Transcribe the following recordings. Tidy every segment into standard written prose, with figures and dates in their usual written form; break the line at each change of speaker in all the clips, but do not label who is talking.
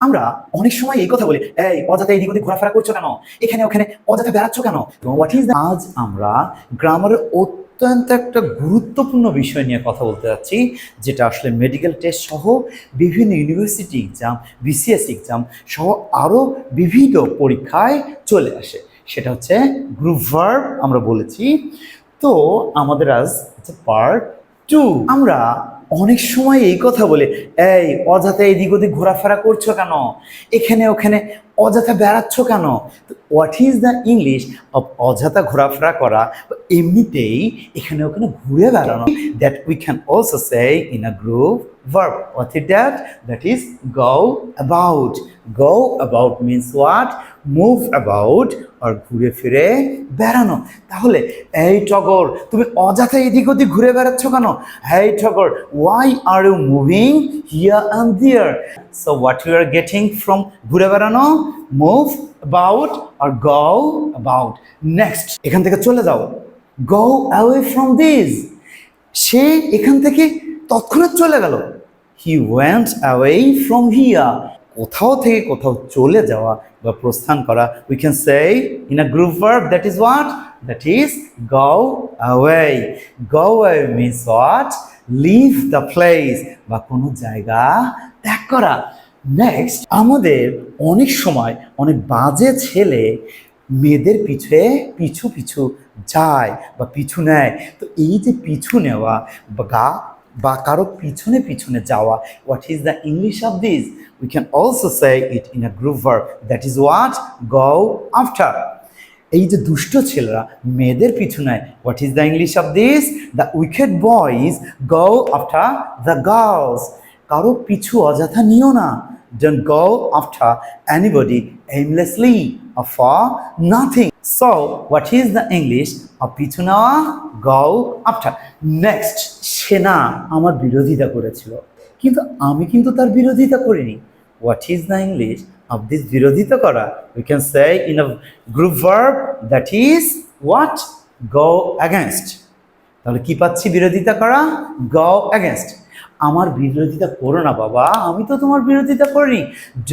আমরা অনেক সময় এই কথা বলি, এই অযথা এদিক ওদিক ঘোরাফেরা করছো কেন, এখানে ওখানে অযথা বেড়াচ্ছ কেন। হোয়াট ইজ আজ আমরা গ্রামারের অত্যন্ত একটা গুরুত্বপূর্ণ বিষয় নিয়ে কথা বলতে যাচ্ছি, যেটা আসলে মেডিকেল টেস্ট সহ বিভিন্ন ইউনিভার্সিটি এক্সাম, বিসিএস এক্সাম সহ আরও বিভিন্ন পরীক্ষায় চলে আসে। সেটা হচ্ছে গ্রুপ ভার্ব আমরা বলেছি। তো আমাদের আজ পার্ট 2। আমরা অনেক সময় এই কথা বলে, এই অযথা এদিক ওদিক ঘোরাফেরা করছো কেন, এখানে ওখানে অযথা বেড়াচ্ছ কেন। What is the English of অযথা ঘোরাফেরা করা, এমনিতেই এখানে ওখানে ঘুরে বেড়ানো, that we can also say in a group verb. What is that? That is go about. Go about means what? Move about or ঘুরে ফিরে বেড়ানো। তাহলে এই টগর, তুমি অযথা এদিক ওদিক ঘুরে বেড়াচ্ছ কেন? এই টগর, why are you moving here and there? So what you are getting from ঘুরে বেড়ানো? Move about or go about. Next, এখান থেকে চলে যাও। Go away from this. সে এখান থেকে তৎক্ষণাৎ চলে গেল। He went away from here. কোথাও থেকে কোথাও চলে যাওয়া বা প্রস্থান করা, we can say in a group verb, that is what? That is go away. Go away means what? Leave the place, বা কোনো জায়গা ত্যাগ করা। নেক্সট, আমাদের অনেক সময় অনেক বাজে ছেলে মেয়েদের পিছু পিছু যায় বা পিছু নেয়। তো এই যে পিছু নেওয়া বা কারো পিছনে পিছনে যাওয়া, what is the English of this? We can also say it in a group verb, that is what? Go after. এই যে দুষ্ট ছেলেরা মেয়েদের পিছু নেয়, what is the English of this? The wicked boys go after the girls. কারো পিছু অযথা নিও না। Don't go after anybody aimlessly or for nothing. So, what is the English of পিছু নেওয়া? Go after. Next, সেনা আমার বিরোধিতা করেছিল, কিন্তু আমি কিন্তু তার বিরোধিতা করিনি। What is the English of this বিরোধিতা করা? We can say in a group verb, that is what? Go against. তাহলে কি পাচ্ছি বিরোধিতা করা? Go against. আমার বিরোধিতা করো না বাবা, আমি তো তোমার বিরোধিতা করিনি।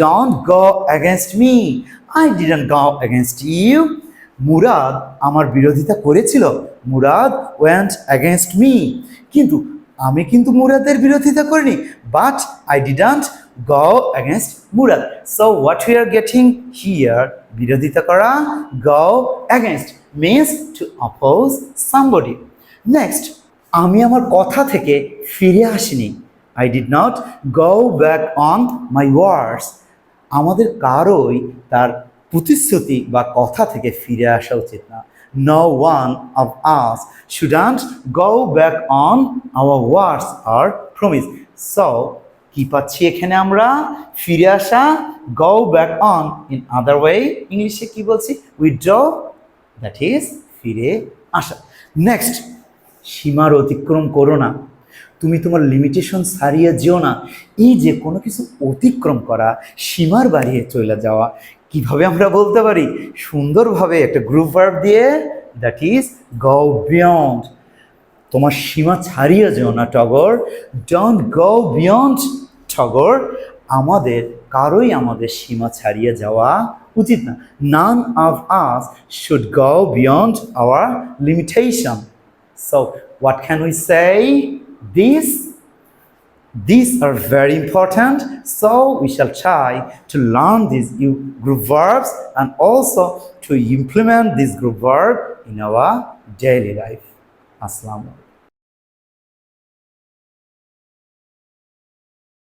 Don't go against me. I didn't go against you. Murad আমার বিরোধিতা করেছিল। Murad went against me. কিন্তু আমি কিন্তু মুরাদের বিরোধিতা করিনি। But I didn't go against Murad. So what we are getting here, বিরোধিতা করা, go against means to oppose somebody. Next, আমি আমার কথা থেকে ফিরে আসিনি। I did not go back on my words. আমাদের কারোই তার প্রতিশ্রুতি বা কথা থেকে ফিরে আসা উচিত না। No one of us shouldn't go back on our words or promise. So, কি পাচ্ছি এখানে আমরা? ফিরে আসা, go back on. In other way, ইংলিশে কি বলছি? Withdraw, that is ফিরে আসা। নেক্সট, সীমার অতিক্রম করো না। তুমি তোমার লিমিটেশন ছাড়িয়ে যেও না। এই যে কোনো কিছু অতিক্রম করা, সীমার বাড়িয়ে চলে যাওয়া, কিভাবে আমরা বলতে পারি সুন্দরভাবে একটা গ্রুপ ভার্ব দিয়ে, দ্যাট ইজ গো বিয়ন্ড। তোমার সীমা ছাড়িয়ে যেও না টগর। ডোন্ট গো বিয়ন্ড টগর। আমাদের কারোই আমাদের সীমা ছাড়িয়ে যাওয়া উচিত না। None of us should go beyond our limitation. So, what can we say? These are very important. So, we shall try to learn these group verbs and also to implement this group verb in our daily life. Assalamu alaikum.